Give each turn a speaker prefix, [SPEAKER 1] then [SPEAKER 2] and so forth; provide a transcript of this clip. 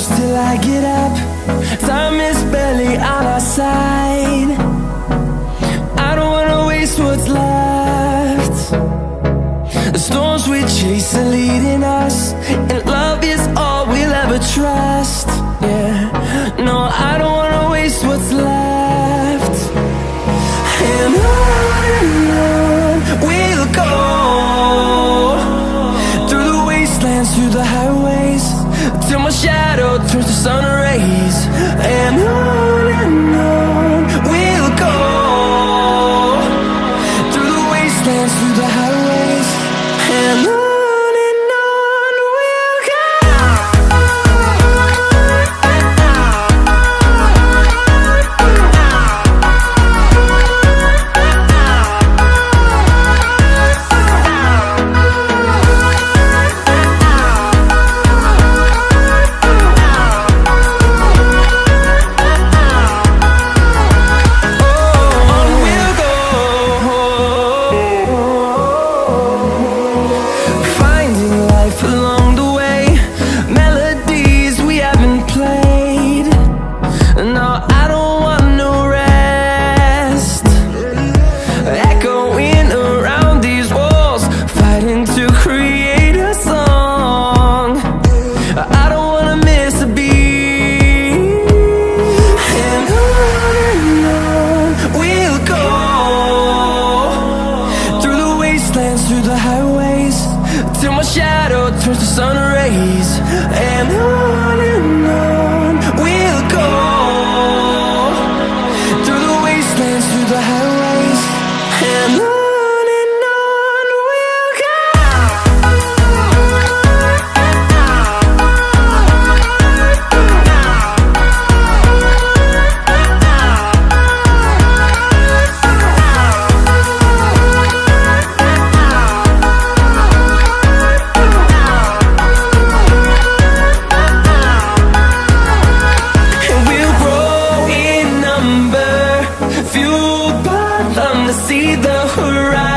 [SPEAKER 1] close till I get up. Time is barely on our side. I don't wanna waste what's left. The storms we chase are leading us, and love is all we'll ever trust. Yeah, no, I don't wanna waste what's left. And on we'll go, through the wastelands, through the highways, till my shadow turns to sun rays. And on we'll go, through the wastelands, through the highways, and on we'll go. Along the way, melodies we haven't played. No, I don't want no rest. Echoing around these walls, fighting to create a song. I don't wanna miss a beat. And on we'll go, through the wastelands, through the highways, till my shadow turns to sun rays. And on we'll go, through the wastelands, through the highways, and on we'll go. Fueled by them to see the horizon.